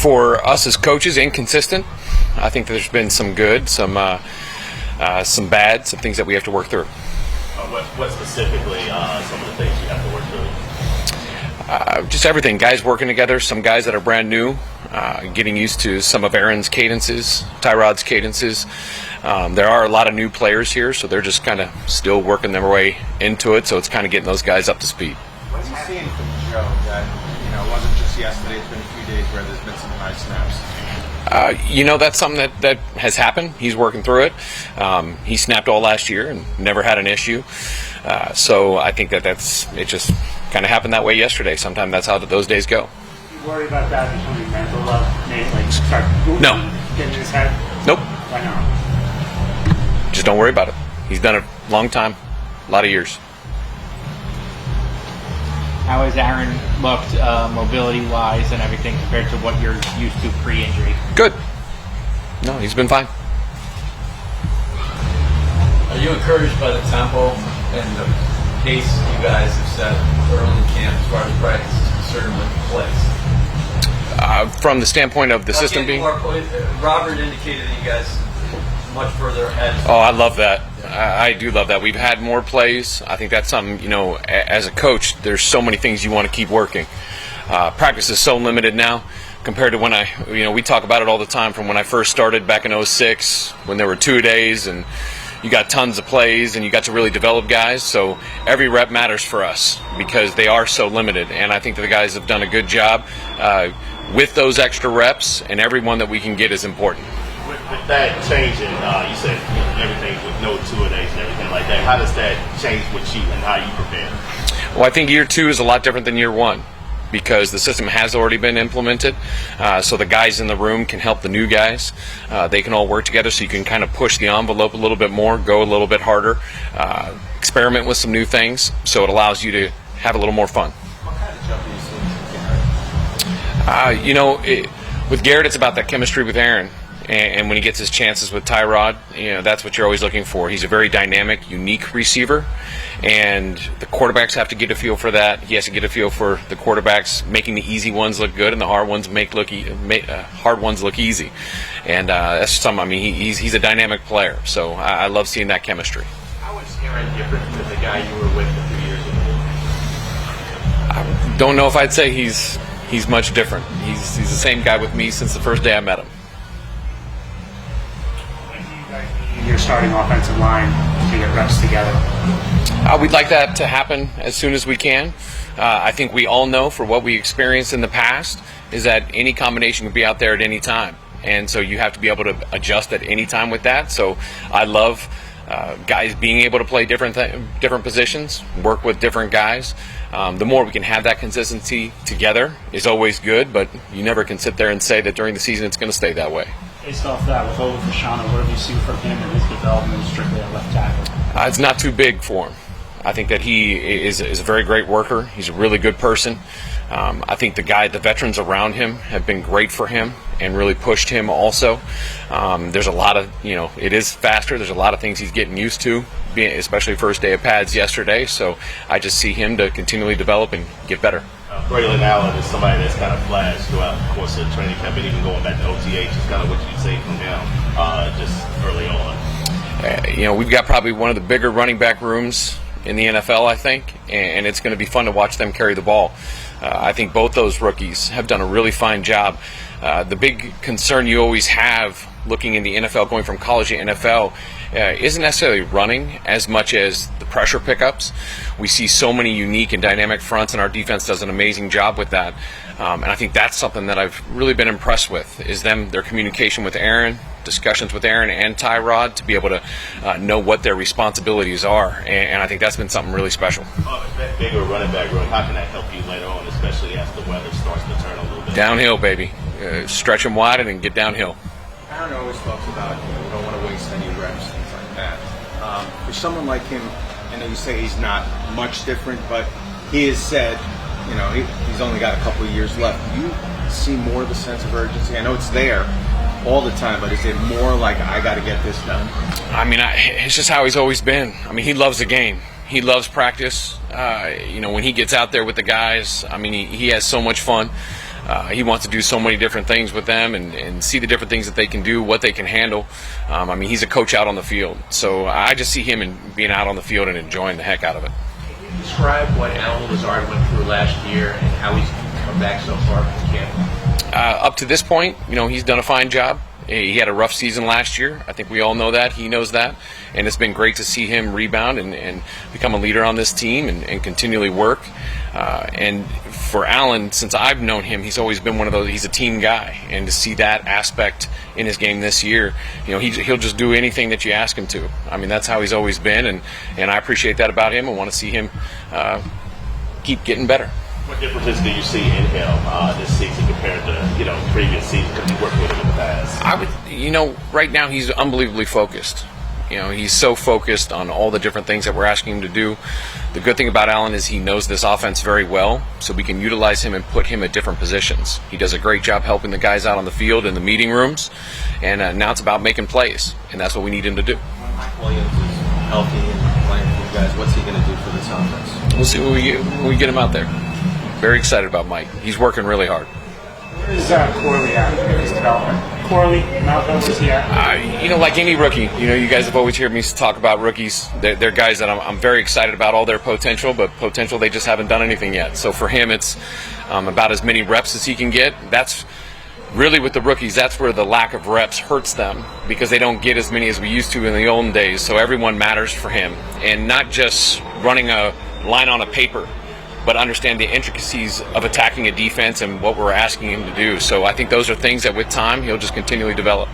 For us as coaches, inconsistent. I think there's been some good, some bad, some things that we have to work through. What specifically some of the things you have to work through? Just everything. Guys working together, some guys that are brand new, getting used to some of Aaron's cadences, Tyrod's cadences. There are a lot of new players here, so they're just kind of still working their way into it, so it's kind of getting those guys up to speed. What are you seeing from Joe that, it wasn't just yesterday, it's been a few days where there's been some high snaps? That's something that has happened. He's working through it. He snapped all last year and never had an issue. So I think it just kind of happened that way yesterday. Sometimes that's how those days go. You worry about that becoming mental start getting in his head? Nope. Why not? Just don't worry about it. He's done it a long time, a lot of years. How has Aaron looked mobility-wise and everything compared to what you're used to pre-injury? Good. No, he's been fine. Are you encouraged by the tempo and the pace you guys have set early in camp as far as practice is concerned with the plays? From the standpoint of the system being... Robert indicated that you guys much further ahead. Oh, I love that. I do love that. We've had more plays. I think that's something, as a coach, there's so many things you want to keep working. Practice is so limited now compared to when we talk about it all the time from when I first started back in 06 when there were 2 days and you got tons of plays and you got to really develop guys. So every rep matters for us because they are so limited. And I think that the guys have done a good job with those extra reps, and every one that we can get is important. With that changing, you said everything with no 2-a-days and everything like that. How does that change with you and how you prepare? Well, I think year 2 is a lot different than year 1 because the system has already been implemented. So the guys in the room can help the new guys. They can all work together so you can kind of push the envelope a little bit more, go a little bit harder, experiment with some new things. So it allows you to have a little more fun. What kind of jump are you seeing with Garrett? With Garrett, it's about that chemistry with Aaron. And when he gets his chances with Tyrod, that's what you're always looking for. He's a very dynamic, unique receiver, and the quarterbacks have to get a feel for that. He has to get a feel for the quarterbacks making the easy ones look good and the hard ones hard ones look easy. And that's something. He's a dynamic player, so I love seeing that chemistry. How is Aaron different than the guy you were with a few years ago? I don't know if I'd say he's much different. He's the same guy with me since the first day I met him. Your starting offensive line to get reps together? We'd like that to happen as soon as we can. I think we all know for what we experienced in the past is that any combination can be out there at any time. And so you have to be able to adjust at any time with that. So I love guys being able to play different positions, work with different guys. The more we can have that consistency together is always good, but you never can sit there and say that during the season it's going to stay that way. Based off that, with Over Fashana, what have you seen from him and his development strictly at left tackle? It's not too big for him. I think that he is a very great worker. He's a really good person. I think the veterans around him have been great for him and really pushed him also. There's a lot of, it is faster. There's a lot of things he's getting used to, especially first day of pads yesterday. So I just see him to continually develop and get better. Braylon Allen is somebody that's kind of flashed throughout the course of the training camp and even going back to OTH. Just kind of what you'd say from him just early on. We've got probably one of the bigger running back rooms in the NFL, I think, and it's going to be fun to watch them carry the ball. I think both those rookies have done a really fine job. The big concern you always have looking in the NFL, going from college to NFL, isn't necessarily running as much as the pressure pickups. We see so many unique and dynamic fronts, and our defense does an amazing job with that. And I think that's something that I've really been impressed with, is their communication with Aaron, discussions with Aaron and Tyrod to be able to know what their responsibilities are. And I think that's been something really special. That bigger running back room, how can that help you later on, especially as the weather starts to turn a little bit? Downhill, baby. Stretch them wide and then get downhill. Aaron always talks about, we don't want to waste any reps, things like that. For someone like him, I know you say he's not much different, but he has said, he's only got a couple of years left. Do you see more of a sense of urgency? I know it's there all the time, but is it more like, I got to get this done? It's just how he's always been. He loves the game. He loves practice. When he gets out there with the guys, he has so much fun. He wants to do so many different things with them and see the different things that they can do, what they can handle. I mean, he's a coach out on the field. So I just see him being out on the field and enjoying the heck out of it. Can you describe what Alan Lazard went through last year and how he's come back so far from camp? Up to this point, he's done a fine job. He had a rough season last year. I think we all know that. He knows that. And it's been great to see him rebound and become a leader on this team and continually work. And for Allen, since I've known him, he's always been one of those, he's a team guy. And to see that aspect in his game this year, he'll just do anything that you ask him to. I mean, that's how he's always been. And I appreciate that about him and want to see him keep getting better. What differences do you see in him this season compared to previous seasons? Because you worked with him in the past. Right now he's unbelievably focused. He's so focused on all the different things that we're asking him to do. The good thing about Allen is he knows this offense very well, so we can utilize him and put him at different positions. He does a great job helping the guys out on the field in the meeting rooms, and now it's about making plays, and that's what we need him to do. When Mike Williams is healthy and playing for you guys, what's he going to do for this offense? We'll see when we get him out there. Very excited about Mike. He's working really hard. Where is Corley at in his development? Corley, Malcolm, where's he at? Like any rookie, you guys have always heard me talk about rookies. They're guys that I'm very excited about all their potential, but potential they just haven't done anything yet. So for him, it's about as many reps as he can get. That's really with the rookies, that's where the lack of reps hurts them because they don't get as many as we used to in the olden days. So everyone matters for him, and not just running a line on a paper, but understand the intricacies of attacking a defense and what we're asking him to do. So I think those are things that with time he'll just continually develop.